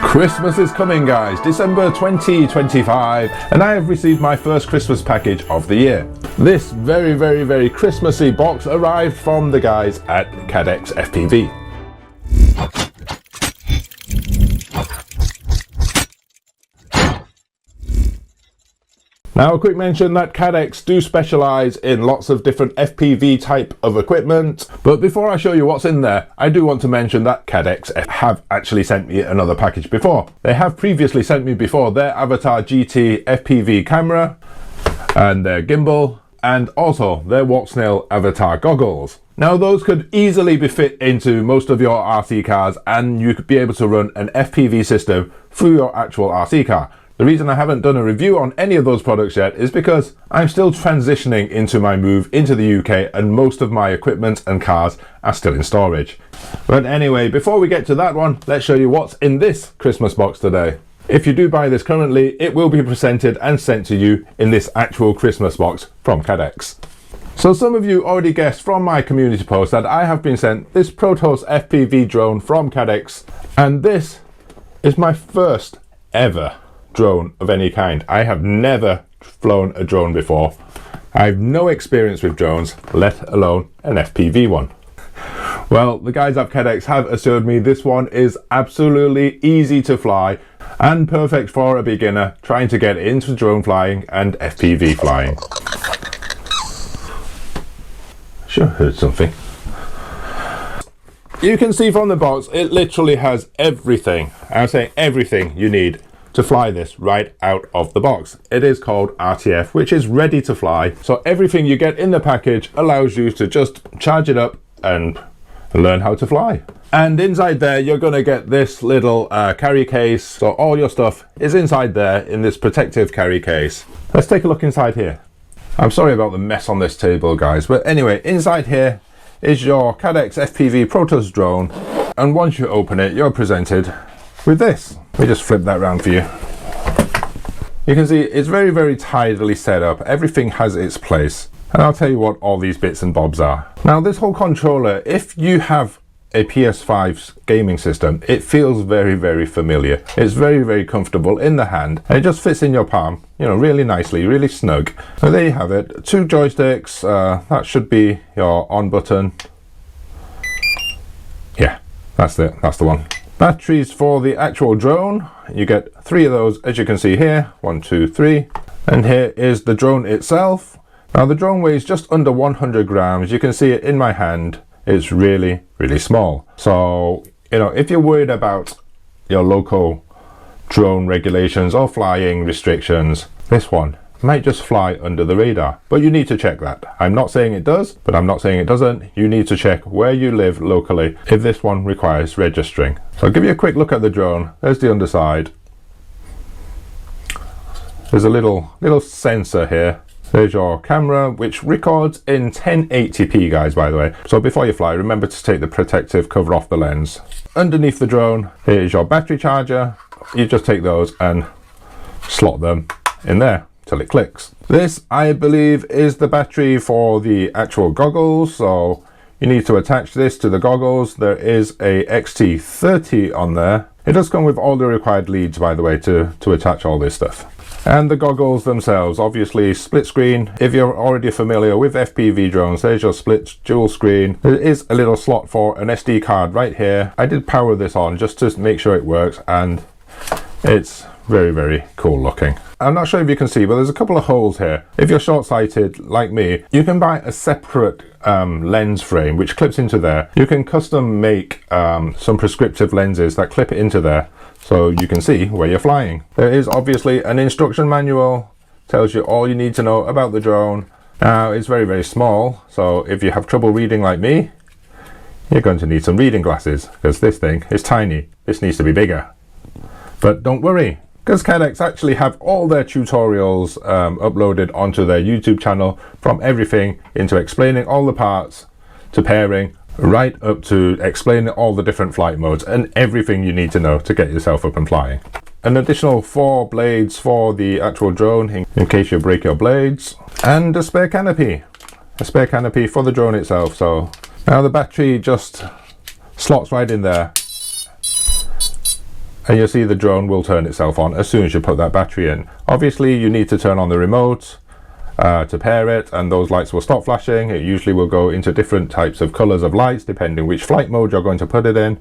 Christmas is coming, guys, December 2025, and I have received my first Christmas package of the year. This very Christmassy box arrived from the guys at CADDX FPV. Now, a quick mention that CADDX do specialise in lots of different FPV type of equipment, but before I show you what's in there, I do want to mention that CADDX have actually sent me another package before. They have previously sent me before their Avatar GT FPV camera and their gimbal, and also their Walk-Snail Avatar goggles. Now, those could easily be fit into most of your RC cars, and you could be able to run an FPV system through your actual RC car. The reason I haven't done a review on any of those products yet is because I'm still transitioning into my move into the UK, and most of my equipment and cars are still in storage. But anyway, before we get to that one, let's show you what's in this Christmas box today. If you do buy this currently, it will be presented and sent to you in this actual Christmas box from CADDX. So some of you already guessed from my community post that I have been sent this Protos FPV drone from CADDX, and this is my first ever drone of any kind. I have never flown a drone before. I have no experience with drones, let alone an FPV one. Well, the guys at CADDX have assured me this one is absolutely easy to fly and perfect for a beginner trying to get into drone flying and FPV flying. Sure, heard something. You can see from the box, it literally has everything, I'm saying everything you need to fly this right out of the box. It is called RTF, which is ready to fly. So everything you get in the package allows you to just charge it up and learn how to fly. And inside there, you're going to get this little carry case. So all your stuff is inside there in this protective carry case. Let's take a look inside here. I'm sorry about the mess on this table, guys. But anyway, inside here is your CADDX FPV Protos drone. And once you open it, you're presented with this. Let me just flip that around for you. You can see it's very tidily set up. Everything has its place. And I'll tell you what all these bits and bobs are. Now, this whole controller, if you have a PS5 gaming system, it feels very familiar. It's very comfortable in the hand, and it just fits in your palm, you know, really nicely, really snug. So there you have it. Two joysticks. That should be your on button. Yeah, that's it. That's the one. Batteries for the actual drone. You get 3 of those, as you can see here. 1, 2, 3. And here is the drone itself. Now, the drone weighs just under 100 grams. You can see it in my hand. It's really small. So, you know, if you're worried about your local drone regulations or flying restrictions, this one might just fly under the radar, but you need to check that. I'm not saying it does, but I'm not saying it doesn't. You need to check where you live locally if this one requires registering. So I'll give you a quick look at the drone. There's the underside. There's a little sensor here. There's your camera, which records in 1080p, guys, by the way. So before you fly, remember to take the protective cover off the lens. Underneath the drone, here's your battery charger. You just take those and slot them in there till it clicks. This, I believe, is the battery for the actual goggles. So you need to attach this to the goggles. There is a XT30 on there. It does come with all the required leads, by the way, to attach all this stuff. And the goggles themselves, obviously split screen. If you're already familiar with FPV drones, there's your split dual screen. There is a little slot for an SD card right here. I did power this on just to make sure it works, and it's very cool looking. I'm not sure if you can see, but there's a couple of holes here. If you're short-sighted like me, you can buy a separate lens frame which clips into there. You can custom make some prescriptive lenses that clip into there, so you can see where you're flying. There is obviously an instruction manual, tells you all you need to know about the drone. Now, it's very small, so if you have trouble reading like me, you're going to need some reading glasses, because this thing is tiny. This needs to be bigger. But don't worry, because CADDX actually have all their tutorials uploaded onto their YouTube channel, from everything into explaining all the parts to pairing, right up to explaining all the different flight modes and everything you need to know to get yourself up and flying. An additional 4 blades for the actual drone in case you break your blades, and a spare canopy for the drone itself. So now the battery just slots right in there, and you'll see the drone will turn itself on as soon as you put that battery in. Obviously you need to turn on the remote to pair it, and those lights will stop flashing. It usually will go into different types of colors of lights depending which flight mode you're going to put it in.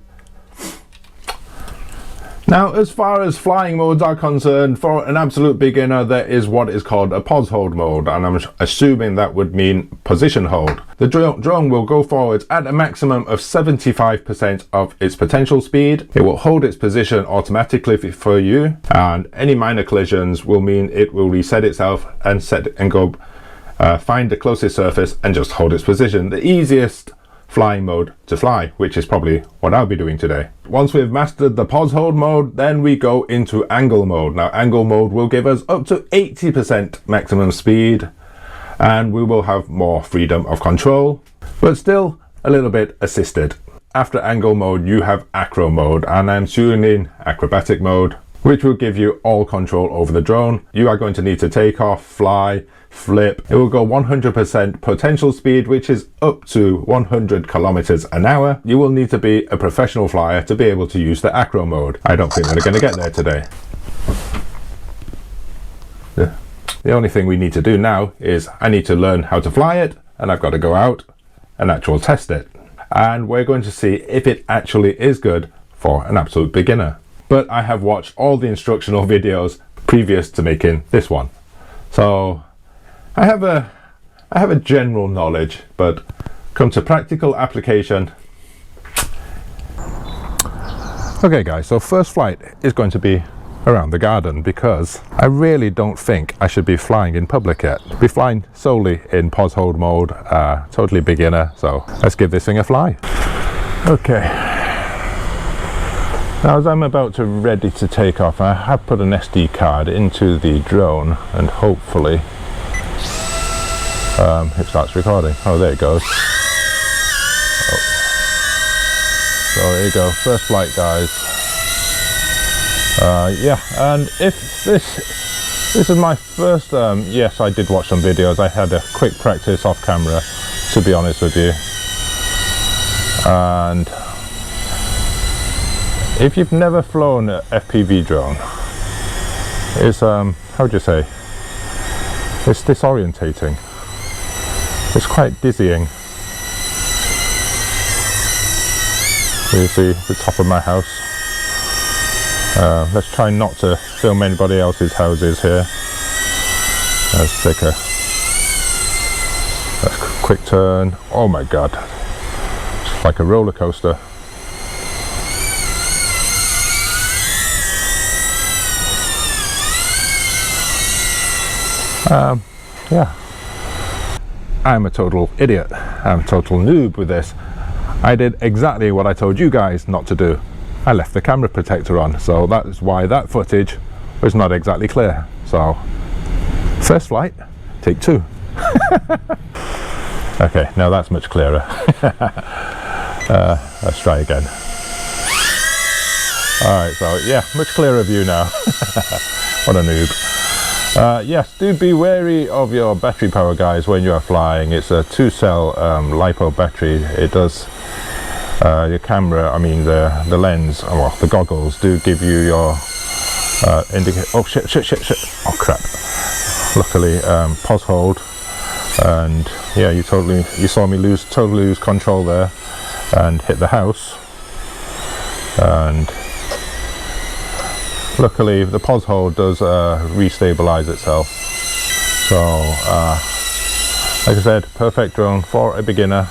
Now, as far as flying modes are concerned, for an absolute beginner, there is what is called a pause hold mode, and I'm assuming that would mean position hold. The drone will go forwards at a maximum of 75% of its potential speed. It will hold its position automatically for you, and any minor collisions will mean it will reset itself and go find the closest surface and just hold its position. The easiest flying mode to fly, which is probably what I'll be doing today. Once we've mastered the pause hold mode, then we go into angle mode. Now, angle mode will give us up to 80% maximum speed, and we will have more freedom of control, but still a little bit assisted. After angle mode, you have acro mode, and I'm tuning acrobatic mode, which will give you all control over the drone. You are going to need to take off, fly, flip. It will go 100% potential speed, which is up to 100 kilometers an hour. You will need to be a professional flyer to be able to use the acro mode. I don't think we're going to get there today. The only thing we need to do now is I need to learn how to fly it, and I've got to go out and actually test it. And we're going to see if it actually is good for an absolute beginner. But I have watched all the instructional videos previous to making this one. So I have a general knowledge, but come to practical application. Okay guys, so first flight is going to be around the garden, because I really don't think I should be flying in public yet. I'll be flying solely in pause hold mode, totally beginner, so let's give this thing a fly. Okay, now as I'm about to ready to take off, I have put an SD card into the drone, and hopefully it starts recording. Oh, there it goes. Oh. So here you go, first flight guys. Yeah, and if this is my first, yes, I did watch some videos. I had a quick practice off camera, to be honest with you. And if you've never flown an FPV drone, it's, how would you say, it's disorientating. It's quite dizzying. You see the top of my house. Let's try not to film anybody else's houses here. Let's take a quick turn. Oh my god, it's like a roller coaster. Yeah, I'm a total idiot. I'm a total noob with this. I did exactly what I told you guys not to do. I left the camera protector on, so that is why that footage was not exactly clear. So, first flight, take 2. Okay, now that's much clearer. Let's try again. Alright, so yeah, much clearer view now. What a noob. Yes, do be wary of your battery power guys when you are flying. It's a 2-cell LiPo battery. It does your camera, I mean the lens, well the goggles do give you your oh shit, oh crap. Luckily pause hold, and yeah, you saw me totally lose control there and hit the house, and luckily the pause hold does restabilize itself. So like I said, perfect drone for a beginner.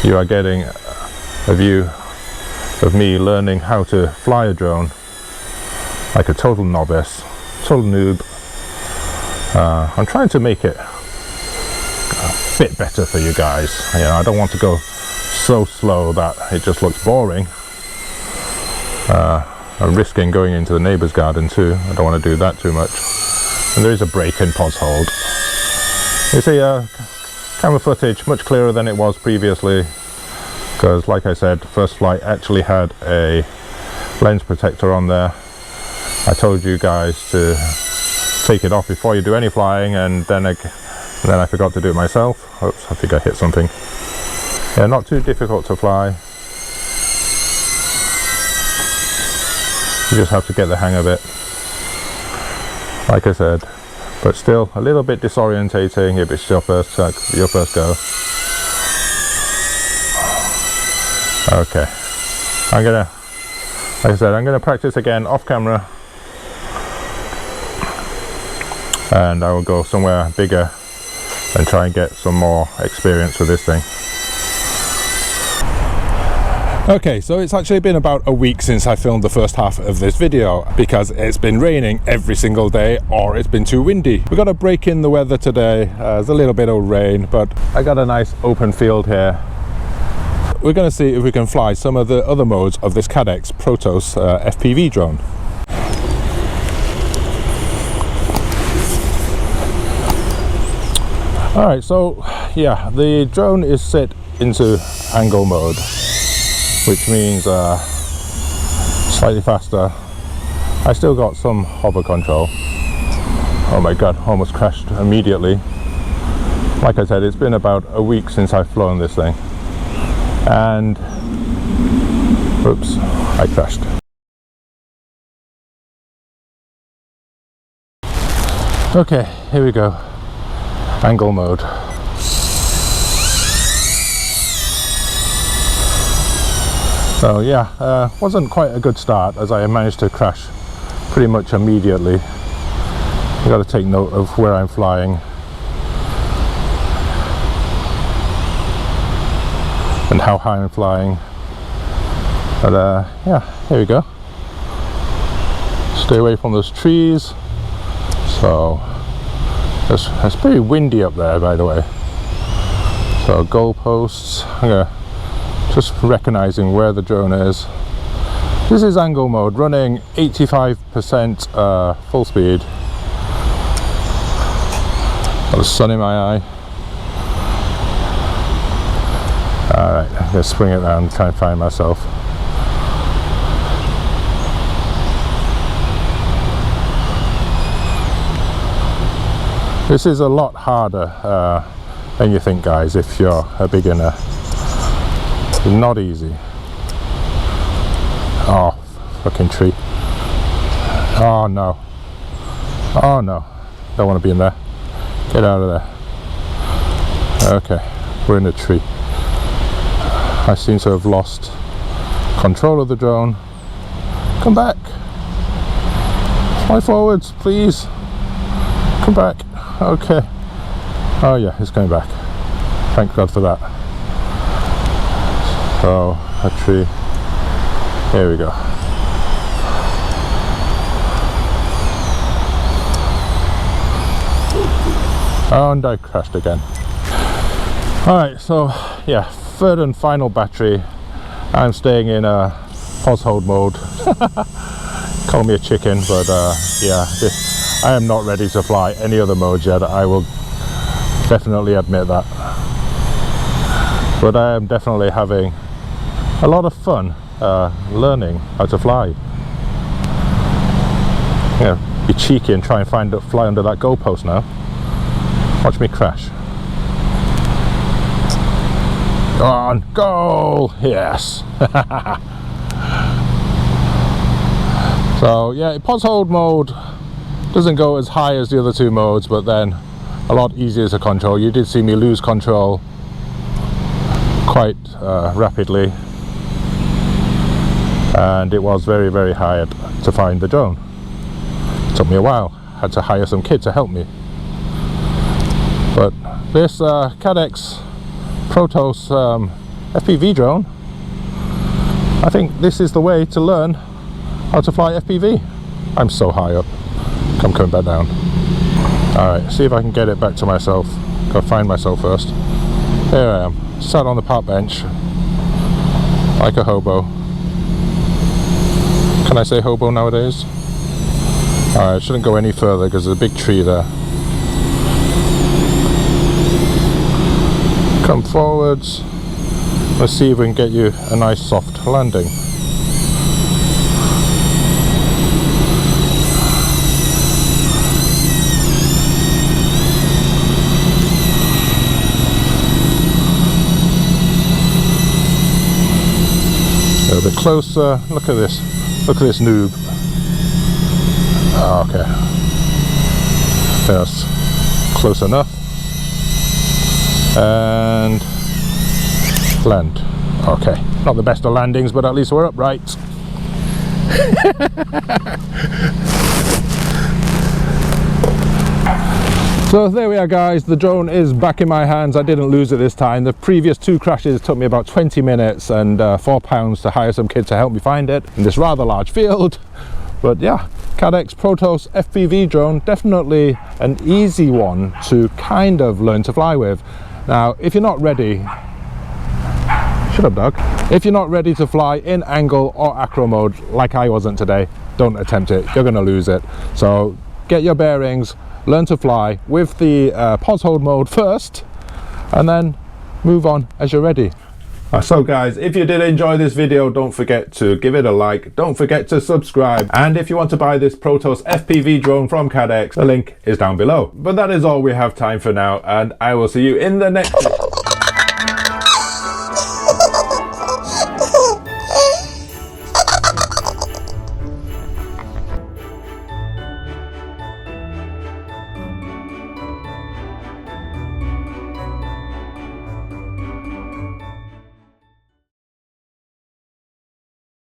You are getting a view of me learning how to fly a drone like a total novice, total noob. I'm trying to make it a bit better for you guys. You know, I don't want to go so slow that it just looks boring. I'm risking going into the neighbour's garden too. I don't want to do that too much. And there is a break in pause hold. You see camera footage much clearer than it was previously, because like I said, first flight actually had a lens protector on there. I told you guys to take it off before you do any flying, and then I forgot to do it myself. Oops, I think I hit something. Yeah, not too difficult to fly. You just have to get the hang of it, like I said, but still a little bit disorientating if it's your first go. Okay, I'm gonna, like I said, I'm gonna practice again off camera, and I will go somewhere bigger and try and get some more experience with this thing. Okay, so it's actually been about a week since I filmed the first half of this video because it's been raining every single day or it's been too windy. We got a break in the weather today. There's a little bit of rain, but I got a nice open field here. We're going to see if we can fly some of the other modes of this CADDX Protos FPV drone. Alright, so yeah, the drone is set into angle mode, which means slightly faster. I still got some hover control. Oh my god, almost crashed immediately. Like I said, it's been about a week since I've flown this thing, and oops, I crashed. Okay, here we go. Angle mode. So yeah, wasn't quite a good start as I managed to crash pretty much immediately. I've got to take note of where I'm flying and how high I'm flying. But yeah, here we go. Stay away from those trees. So it's pretty windy up there, by the way. So goalposts. I'm gonna just recognizing where the drone is. This is angle mode, running 85% full speed. Got the sun in my eye. Alright, I'm gonna swing it around, try and find myself. This is a lot harder than you think, guys, if you're a beginner. Not easy. Oh, fucking tree. Oh no. Oh no. Don't want to be in there. Get out of there. Okay, we're in a tree. I seem to have lost control of the drone. Come back. Fly forwards, please. Come back. Okay. Oh yeah, it's going back. Thank God for that. So, a tree. Here we go. Oh, and I crashed again. Alright, so yeah, third and final battery. I'm staying in pause hold mode. Call me a chicken, but yeah, I am not ready to fly any other modes yet. I will definitely admit that. But I am definitely having a lot of fun learning how to fly. Yeah, be cheeky and try and fly under that goalpost now. Watch me crash. Go on, goal! Yes! So yeah, pause hold mode doesn't go as high as the other two modes, but then a lot easier to control. You did see me lose control quite rapidly, and it was very, very hard to find the drone. It took me a while. Had to hire some kid to help me. But this CADDX Protos FPV drone, I think this is the way to learn how to fly FPV. I'm so high up. I'm coming back down. Alright, see if I can get it back to myself. Gotta find myself first. Here I am, sat on the park bench like a hobo. Can I say hobo nowadays? Alright, I shouldn't go any further because there's a big tree there. Come forwards. Let's see if we can get you a nice soft landing. A little bit closer. Look at this. Look at this noob. Okay, that's close enough. And land. Okay, not the best of landings, but at least we're upright. So there we are, guys, the drone is back in my hands. I didn't lose it this time. The previous 2 crashes took me about 20 minutes and £4 to hire some kids to help me find it in this rather large field. But yeah, CADDX Protos FPV drone, definitely an easy one to kind of learn to fly with. Now, if you're not ready, shut up, dog. If you're not ready to fly in angle or acro mode like I wasn't today, don't attempt it. You're going to lose it. So get your bearings, learn to fly with the pause hold mode first, and then move on as you're ready. So guys, if you did enjoy this video, don't forget to give it a like, don't forget to subscribe, and if you want to buy this Protos FPV drone from CADDX, the link is down below. But that is all we have time for now, and I will see you in the next video.